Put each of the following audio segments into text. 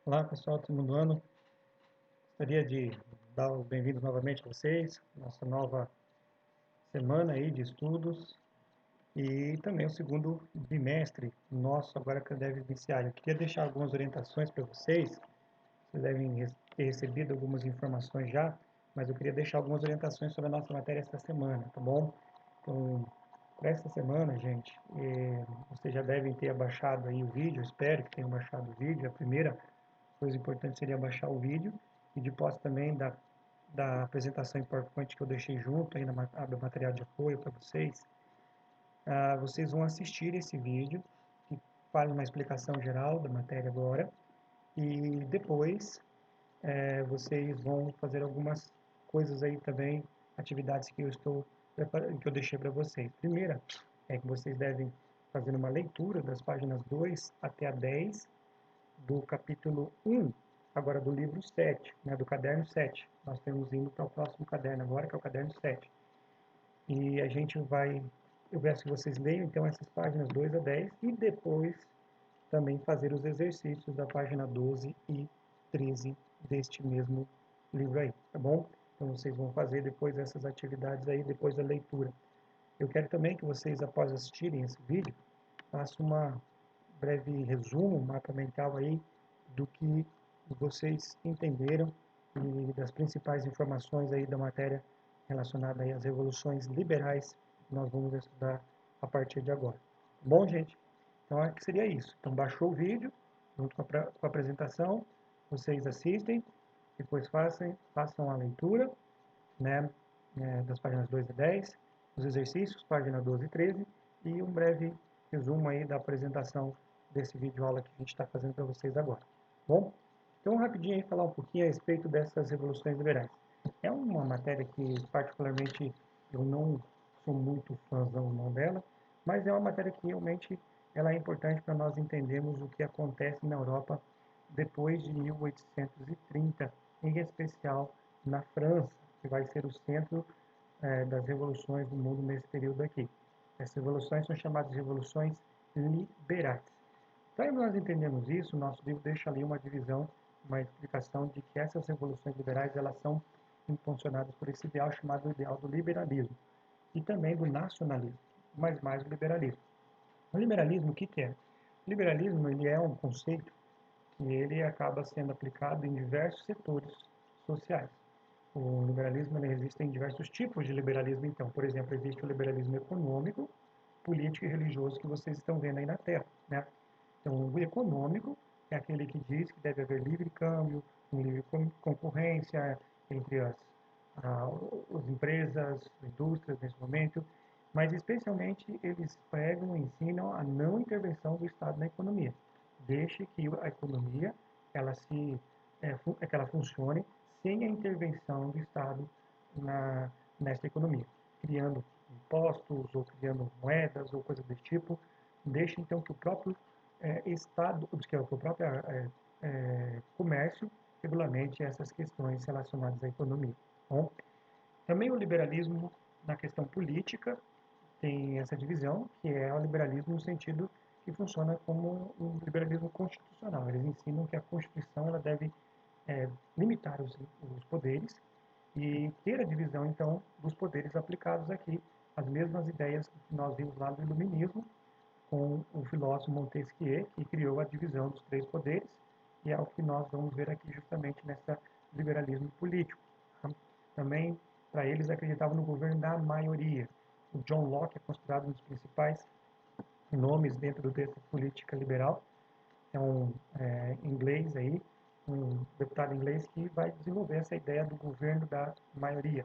Olá pessoal, todo mundo ano. Gostaria de dar os bem-vindos novamente a vocês, nossa nova semana aí de estudos e também o segundo bimestre nosso agora que deve iniciar. Eu queria deixar algumas orientações para vocês, vocês devem ter recebido algumas informações já, mas eu queria deixar algumas orientações sobre a nossa matéria esta semana, tá bom? Então, para esta semana, gente, vocês já devem ter baixado aí o vídeo, espero que tenham baixado o vídeo. A primeira coisa importante seria baixar o vídeo e depois também da apresentação em PowerPoint que eu deixei junto aí na aba material de apoio para vocês. Vocês vão assistir esse vídeo que faz uma explicação geral da matéria agora e depois vocês vão fazer algumas coisas aí também, atividades que que eu deixei para vocês. Primeira é que vocês devem fazer uma leitura das páginas 2 até a 10 do capítulo 1, agora do livro 7, né, do caderno 7. Nós estamos indo para o próximo caderno agora, que é o caderno 7. E a gente vai, eu peço que vocês leiam então essas páginas 2 a 10 e depois também fazer os exercícios da página 12 e 13 deste mesmo livro aí, tá bom? Então vocês vão fazer depois essas atividades aí, depois da leitura. Eu quero também que vocês, após assistirem esse vídeo, façam uma breve resumo, um mapa mental aí do que vocês entenderam e das principais informações aí da matéria relacionada aí às revoluções liberais que nós vamos estudar a partir de agora. Bom, gente? Então, acho que seria isso. Então, baixou o vídeo, junto com a apresentação, vocês assistem, depois façam a leitura, né, das páginas 2 a 10, os exercícios, página 12 e 13, e um breve resumo aí da apresentação desse vídeo aula que a gente está fazendo para vocês agora. Bom, então rapidinho aí falar um pouquinho a respeito dessas revoluções liberais. É uma matéria que particularmente eu não sou muito fãzão não dela, mas é uma matéria que realmente ela é importante para nós entendermos o que acontece na Europa depois de 1830, em especial na França, que vai ser o centro das revoluções do mundo nesse período aqui. Essas revoluções são chamadas de revoluções liberais. Para nós entendermos isso, nosso livro deixa ali uma divisão, uma explicação de que essas revoluções liberais elas são impulsionadas por esse ideal chamado ideal do liberalismo e também do nacionalismo, mas mais do liberalismo. O liberalismo, o que é? O liberalismo ele é um conceito que ele acaba sendo aplicado em diversos setores sociais. O liberalismo ele existe em diversos tipos de liberalismo, então. Por exemplo, existe o liberalismo econômico, político e religioso que vocês estão vendo aí na tela, né? Então, o econômico é aquele que diz que deve haver livre câmbio, livre concorrência entre as empresas, indústrias nesse momento, mas especialmente eles pregam e ensinam a não intervenção do Estado na economia. Deixe que a economia que ela funcione sem a intervenção do Estado nesta economia, criando impostos ou criando moedas ou coisas desse tipo. Deixe então que o próprio Estado, que o próprio comércio regulamente essas questões relacionadas à economia. Bom, também o liberalismo na questão política tem essa divisão, que é o liberalismo no sentido que funciona como um liberalismo constitucional. Eles ensinam que a Constituição ela deve limitar os poderes e ter a divisão, então, dos poderes aplicados aqui, as mesmas ideias que nós vimos lá no Iluminismo, com o filósofo Montesquieu, que criou a divisão dos três poderes, e é o que nós vamos ver aqui justamente nessa liberalismo político. Tá? Também, para eles, acreditavam no governo da maioria. O John Locke é considerado um dos principais nomes dentro dessa política liberal. É um inglês aí, um deputado inglês que vai desenvolver essa ideia do governo da maioria.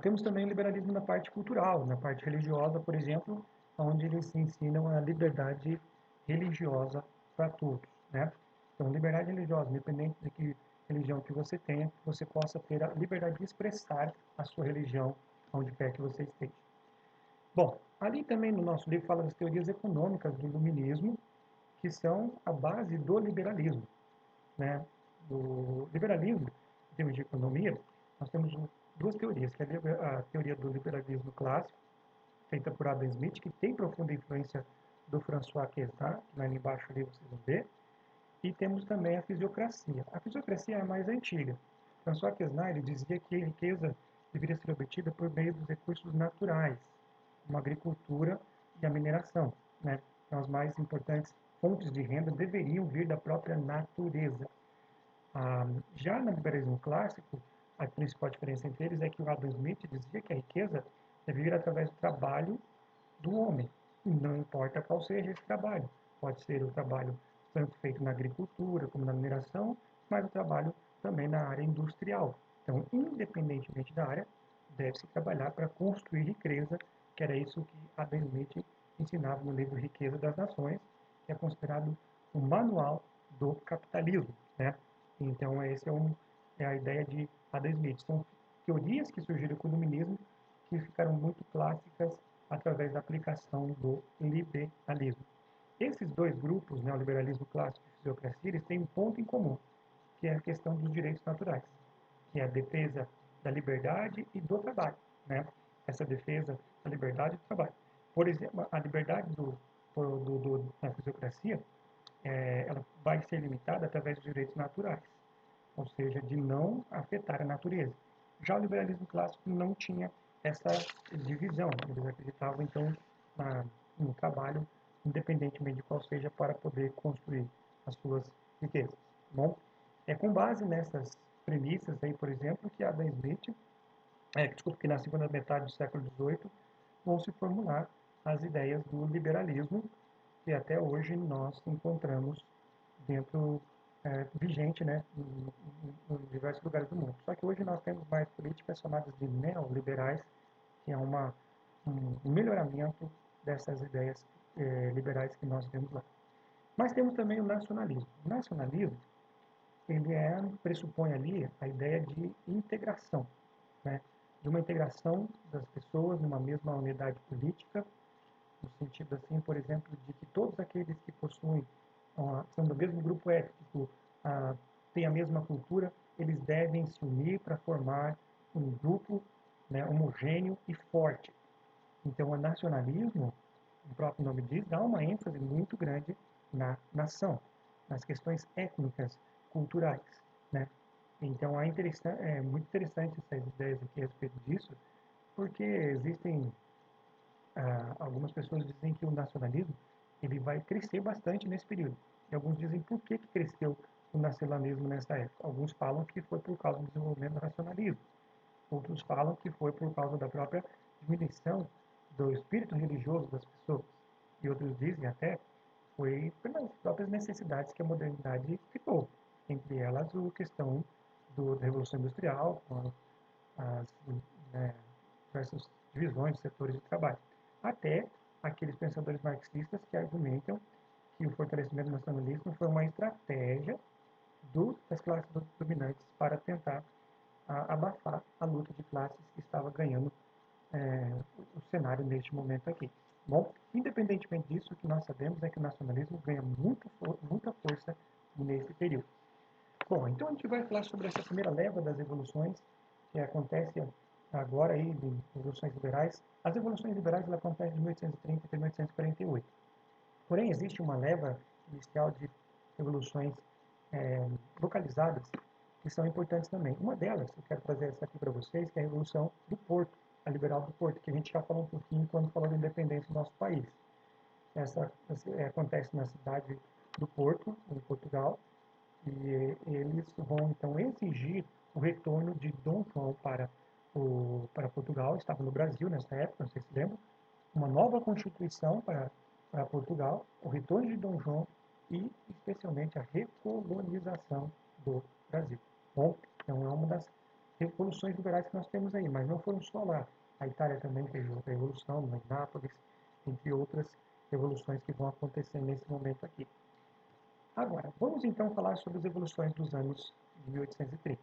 Temos também o liberalismo na parte cultural, na parte religiosa, por exemplo, onde eles ensinam a liberdade religiosa para todos, né? Então, liberdade religiosa, independente de que religião que você tenha, você possa ter a liberdade de expressar a sua religião onde quer que você esteja. Bom, ali também no nosso livro fala das teorias econômicas do iluminismo, que são a base do liberalismo, né? Do liberalismo, em termos de economia, nós temos duas teorias, que é a teoria do liberalismo clássico, feita por Adam Smith, que tem profunda influência do François Quesnay, que lá embaixo ali vocês vão ver, E temos também a fisiocracia. A fisiocracia é a mais antiga. François Quesnay dizia que a riqueza deveria ser obtida por meio dos recursos naturais, como a agricultura e a mineração, né? Então, as mais importantes fontes de renda deveriam vir da própria natureza. Já no liberalismo clássico, a principal diferença entre eles é que o Adam Smith dizia que a riqueza deve vir através do trabalho do homem, e não importa qual seja esse trabalho. Pode ser o trabalho tanto feito na agricultura como na mineração, mas o trabalho também na área industrial. Então, independentemente da área, deve-se trabalhar para construir riqueza, que era isso que Adam Smith ensinava no livro Riqueza das Nações, que é considerado o manual do capitalismo, né? Então, é a ideia de Adam Smith. São teorias que surgiram com o iluminismo que ficaram muito clássicas através da aplicação do liberalismo. Esses dois grupos, né, o liberalismo clássico e a fisiocracia, eles têm um ponto em comum, que é a questão dos direitos naturais, que é a defesa da liberdade e do trabalho, né? Essa defesa da liberdade e do trabalho. Por exemplo, a liberdade da fisiocracia, ela vai ser limitada através dos direitos naturais, ou seja, de não afetar a natureza. Já o liberalismo clássico não tinha essa divisão, eles acreditavam então no trabalho, independentemente de qual seja, para poder construir as suas riquezas. Bom, é com base nessas premissas aí, por exemplo, que Adam Smith, que na segunda metade do século XVIII, vão se formular as ideias do liberalismo, que até hoje nós encontramos dentro vigente, né, em diversos lugares do mundo. Só que hoje nós temos mais políticas chamadas de neoliberais, que é um melhoramento dessas ideias liberais que nós temos lá. Mas temos também o nacionalismo. O nacionalismo, ele pressupõe ali a ideia de integração, né, de uma integração das pessoas numa mesma unidade política, no sentido assim, por exemplo, de que todos aqueles que possuem, são do mesmo grupo étnico, têm a mesma cultura, eles devem se unir para formar um grupo, né, homogêneo e forte. Então, o nacionalismo, o próprio nome diz, dá uma ênfase muito grande na nação, nas questões étnicas, culturais, né? Então, é muito interessante essas ideias aqui a respeito disso, porque existem algumas pessoas dizem que o nacionalismo ele vai crescer bastante nesse período. E alguns dizem por que cresceu o nacionalismo nessa época. Alguns falam que foi por causa do desenvolvimento do racionalismo. Outros falam que foi por causa da própria diminuição do espírito religioso das pessoas. E outros dizem até foi pelas próprias necessidades que a modernidade criou. Entre elas, a questão da Revolução Industrial, com as diversas divisões de setores de trabalho. Até aqueles pensadores marxistas que argumentam que o fortalecimento nacionalista foi uma estratégia das classes dominantes para tentar abafar a luta de classes que estava ganhando o cenário neste momento aqui. Bom, independentemente disso, o que nós sabemos é que o nacionalismo ganha muita força nesse período. Bom, então a gente vai falar sobre essa primeira leva das evoluções que acontece agora aí, de evoluções liberais. As evoluções liberais ela acontecem de 1830 até 1848. Porém, existe uma leva inicial de evoluções localizadas que são importantes também. Uma delas, eu quero trazer essa aqui para vocês, que é a Revolução do Porto, a Liberal do Porto, que a gente já falou um pouquinho quando falou da independência do nosso país. Essa acontece na cidade do Porto, em Portugal, e eles vão então exigir o retorno de Dom João para Portugal, estava no Brasil nessa época, não sei se lembram, uma nova constituição para Portugal, o retorno de Dom João e especialmente a recolonização do Brasil. Bom, então é uma das revoluções liberais que nós temos aí, mas não foram só lá. A Itália também teve outra revolução, em Nápoles, entre outras revoluções que vão acontecer nesse momento aqui. Agora, vamos então falar sobre as evoluções dos anos de 1830.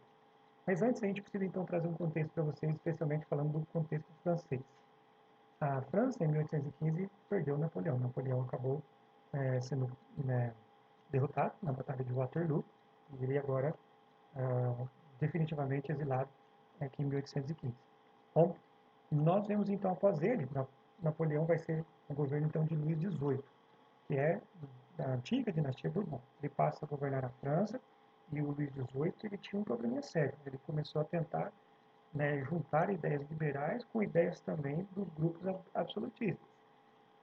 Mas antes a gente precisa então trazer um contexto para vocês, especialmente falando do contexto francês. A França, em 1815, perdeu Napoleão. Napoleão acabou sendo derrotado na Batalha de Waterloo e ele agora definitivamente exilado aqui em 1815. Bom, nós vemos então após ele, Napoleão vai ser o governo então de Luís XVIII, que é da antiga dinastia Bourbon. Ele passa a governar a França e o Luís XVIII ele tinha um probleminha sério. Ele começou a tentar, né, juntar ideias liberais com ideias também dos grupos absolutistas.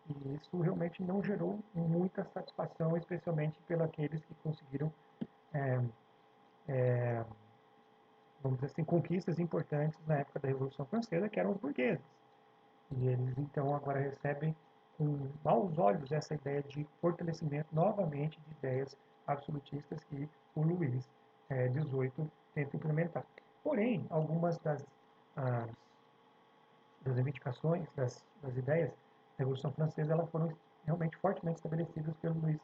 E isso realmente não gerou muita satisfação, especialmente pelos aqueles que conseguiram, é, é, vamos dizer assim, conquistas importantes na época da Revolução Francesa, que eram os burgueses. E eles então agora recebem com maus olhos essa ideia de fortalecimento novamente de ideias absolutistas que o Luís XVIII tenta implementar. Porém, algumas das reivindicações, das ideias da Revolução Francesa, elas foram realmente fortemente estabelecidas pelo Luís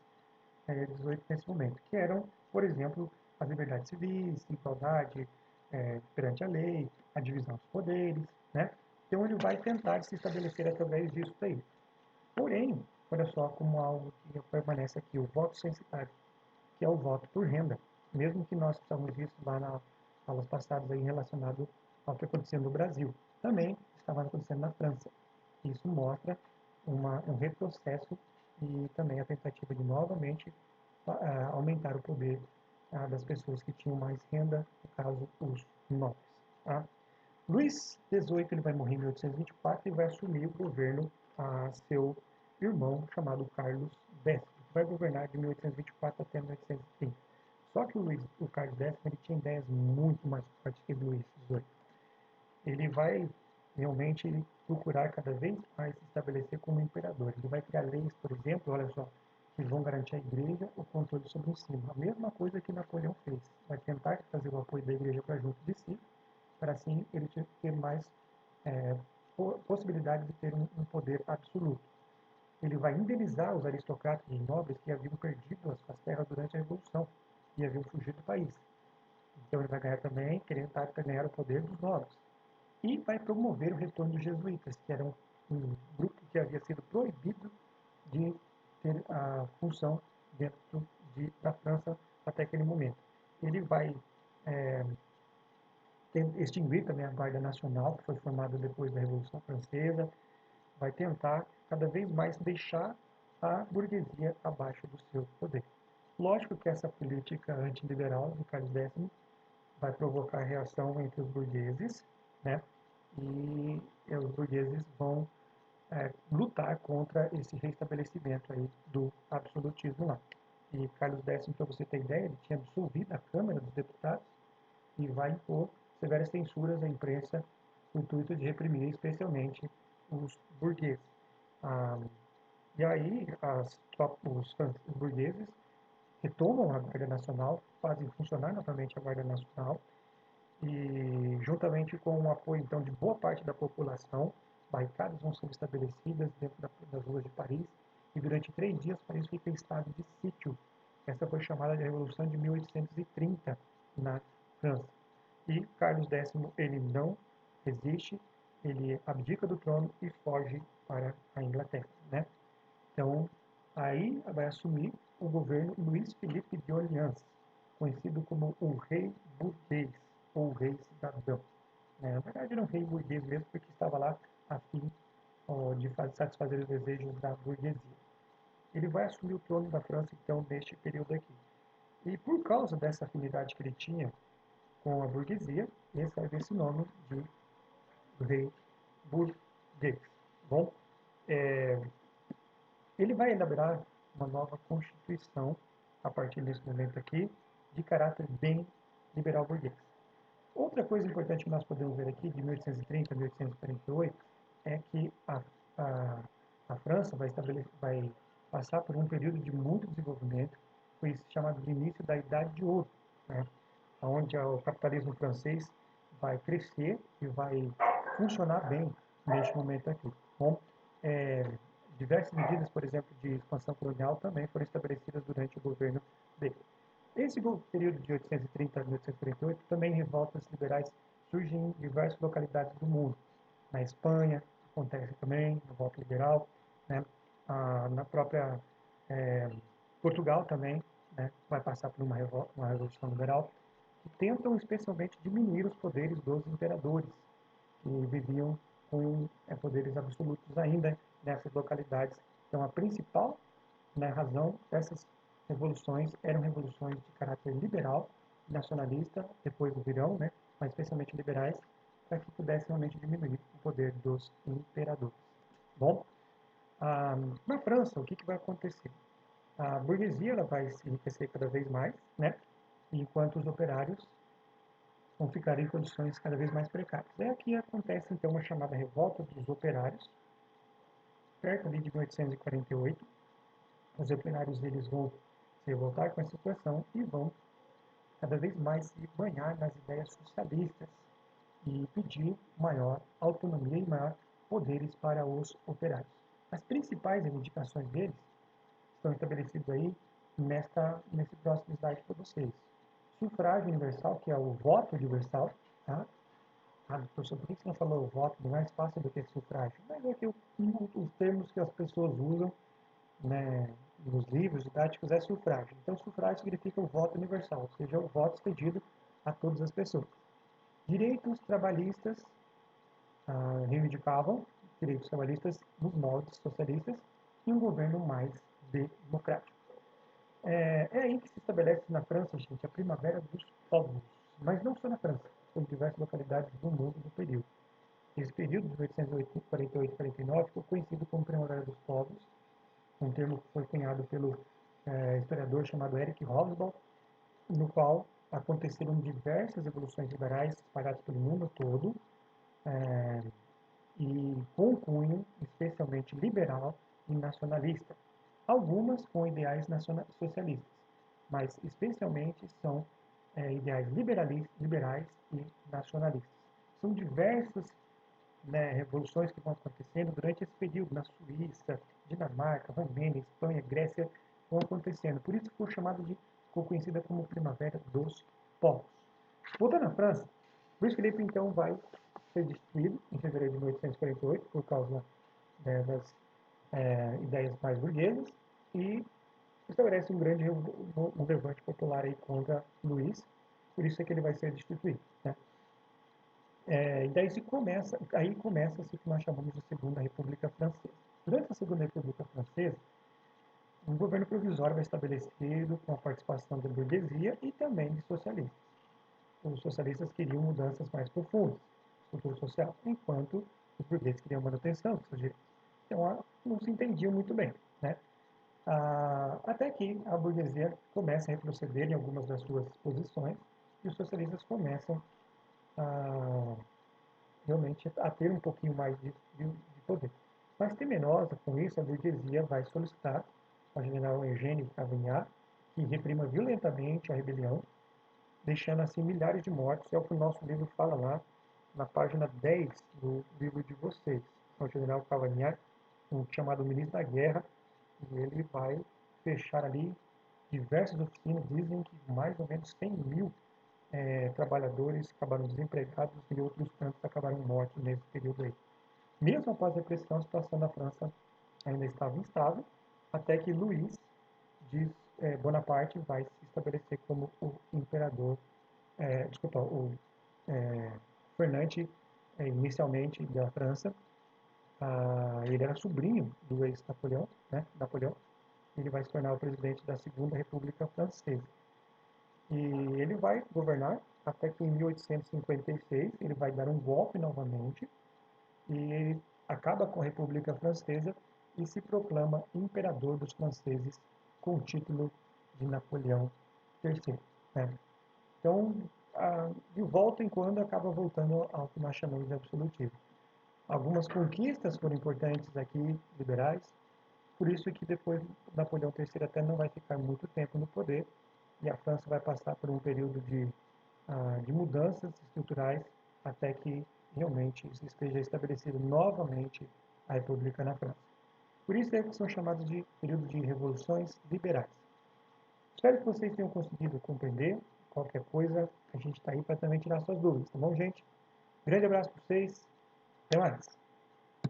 XVIII nesse momento, que eram, por exemplo, as liberdades civis, igualdade perante a lei, a divisão dos poderes, né? Então ele vai tentar se estabelecer através disso daí. Porém, olha só como algo que permanece aqui, o voto censitário, que é o voto por renda. Mesmo que nós estamos visto lá nas aulas passadas aí relacionado ao que aconteceu no Brasil, também estava acontecendo na França. Isso mostra um retrocesso e também a tentativa de novamente aumentar o poder das pessoas que tinham mais renda, no caso, os nobres. Tá? Luís XVIII ele vai morrer em 1824 e vai assumir o governo a seu irmão chamado Carlos X, que vai governar de 1824 até 1830. Só que o Carlos X ele tinha ideias muito mais fortes que o Luís XVIII. Ele vai realmente procurar cada vez mais se estabelecer como imperador. Ele vai criar leis, por exemplo, olha só, que vão garantir à igreja o controle sobre o ensino. A mesma coisa que Napoleão fez. Vai tentar trazer o apoio da igreja para junto de si, para assim ele ter mais é, possibilidade de ter um poder absoluto. Ele vai indenizar os aristocratas e nobres que haviam perdido as suas terras durante a Revolução e haviam fugido do país. Então ele vai ganhar também, querendo ganhar o poder dos nobres. E vai promover o retorno dos jesuítas, que era um grupo que havia sido proibido de ter a função dentro da França até aquele momento. Ele vai é, extinguir também a Guarda Nacional, que foi formada depois da Revolução Francesa, vai tentar cada vez mais deixar a burguesia abaixo do seu poder. Lógico que essa política antiliberal do Carlos X vai provocar reação entre os burgueses, né? E os burgueses vão lutar contra esse restabelecimento aí do absolutismo lá. E Carlos X, para você ter ideia, ele tinha dissolvido a Câmara dos Deputados e vai impor severas censuras à imprensa com o intuito de reprimir especialmente os burgueses. Ah, e aí os burgueses retomam a Guarda Nacional, fazem funcionar novamente a Guarda Nacional e juntamente com o apoio então de boa parte da população, barricadas vão ser estabelecidas dentro das ruas de Paris e durante 3 dias Paris fica em estado de sítio. Essa foi chamada de Revolução de 1830 na França. E Carlos X ele não resiste, ele abdica do trono e foge para a Inglaterra, né? Então aí vai assumir o governo Luís Felipe de Orleans, conhecido como o rei burguês ou rei cidadão. Na verdade era um rei burguês mesmo, porque estava lá a fim de satisfazer os desejos da burguesia. Ele vai assumir o trono da França, então, neste período aqui. E por causa dessa afinidade que ele tinha com a burguesia, recebe esse nome de rei burguês. Bom, é, ele vai elaborar uma nova constituição a partir desse momento aqui, de caráter bem liberal burguês. Outra coisa importante que nós podemos ver aqui, de 1830 a 1848, é que a França vai passar por um período de muito desenvolvimento, foi chamado de início da Idade de Ouro, né? Onde o capitalismo francês vai crescer e vai funcionar bem neste momento aqui. Bom, é, diversas medidas, por exemplo, de expansão colonial também foram estabelecidas durante o governo dele. Esse período de 1830 a 1848 também revoltas liberais surgem em diversas localidades do mundo. Na Espanha acontece também revolta liberal, né? Na própria Portugal também, né? Vai passar por uma revolução liberal que tentam especialmente diminuir os poderes dos imperadores que viviam com poderes absolutos ainda nessas localidades. Então a principal Na razão, essas revoluções eram revoluções de caráter liberal, nacionalista, depois virão, né, mas especialmente liberais, para que pudessem realmente diminuir o poder dos imperadores. Bom, na França, o que vai acontecer? A burguesia ela vai se enriquecer cada vez mais, né, enquanto os operários vão ficar em condições cada vez mais precárias. É aqui acontece então uma chamada revolta dos operários, perto ali de 1848. Os operários eles vão se revoltar com essa situação e vão cada vez mais se banhar nas ideias socialistas e pedir maior autonomia e maior poderes para os operários. As principais reivindicações deles estão estabelecidas aí nesse próximo slide para vocês. Sufrágio universal, que é o voto universal, tá? Professor, por que você não falou voto mais fácil do que sufrágio? Mas é que os termos que as pessoas usam, né, nos livros didáticos é sufrágio. Então, sufrágio significa o voto universal, ou seja, o voto estendido a todas as pessoas. Direitos trabalhistas reivindicavam direitos trabalhistas nos moldes socialistas e um governo mais democrático. É aí que se estabelece na França, gente, a primavera dos povos, mas não só na França, em diversas localidades do mundo no período. Esse período, de 1848 e 49, ficou conhecido como Primavera dos Povos, um termo que foi cunhado pelo historiador chamado Eric Hobsbawm, no qual aconteceram diversas revoluções liberais espalhadas pelo mundo todo, e com cunho especialmente liberal e nacionalista. Algumas com ideais socialistas, mas especialmente são ideais liberais e nacionalistas. São diversas, né, revoluções que vão acontecendo durante esse período na Suíça, Dinamarca, Romênia, Espanha, Grécia, vão acontecendo. Por isso ficou conhecida como Primavera dos Povos. Voltando à França, Luís Felipe então vai ser destituído em fevereiro de 1848 por causa das ideias mais burguesas e estabelece um levante popular aí contra Luís, por isso é que ele vai ser destituído, né? E daí começa-se o que nós chamamos de Segunda República Francesa. Durante a Segunda República Francesa, um governo provisório vai estabelecido com a participação da burguesia e também de socialistas. Os socialistas queriam mudanças mais profundas, estrutura social, enquanto os burgueses queriam manutenção dos seus direitos. Então, não se entendiam muito bem, né? Até que a burguesia começa a retroceder em algumas das suas posições e os socialistas começam a, realmente a ter um pouquinho mais de poder. Mas temerosa com isso, a burguesia vai solicitar ao general Eugênio Cavagnat que reprima violentamente a rebelião, deixando assim milhares de mortos. É o que o nosso livro fala lá na página 10 do livro de vocês. O general Cavagnat, um chamado ministro da guerra, e ele vai fechar ali diversas oficinas. Dizem que mais ou menos 100 mil trabalhadores acabaram desempregados e outros tantos acabaram mortos nesse período aí. Mesmo após a repressão, a situação da França ainda estava instável, até que Luís de Bonaparte vai se estabelecer como o imperador, o Fernante, inicialmente da França. Ele era sobrinho do ex-Napoleão, né, Napoleão. Ele vai se tornar o presidente da Segunda República Francesa. E ele vai governar até que em 1856 ele vai dar um golpe novamente e acaba com a República Francesa e se proclama imperador dos franceses com o título de Napoleão III. Né? Então, de volta em quando acaba voltando ao que nós chamamos de absolutismo. Algumas conquistas foram importantes aqui, liberais, por isso que depois Napoleão III até não vai ficar muito tempo no poder e a França vai passar por um período de mudanças estruturais até que realmente esteja estabelecido novamente a República na França. Por isso é que são chamados de período de revoluções liberais. Espero que vocês tenham conseguido compreender. Qualquer coisa, a gente está aí para também tirar suas dúvidas, tá bom, gente? Grande abraço para vocês. Até mais.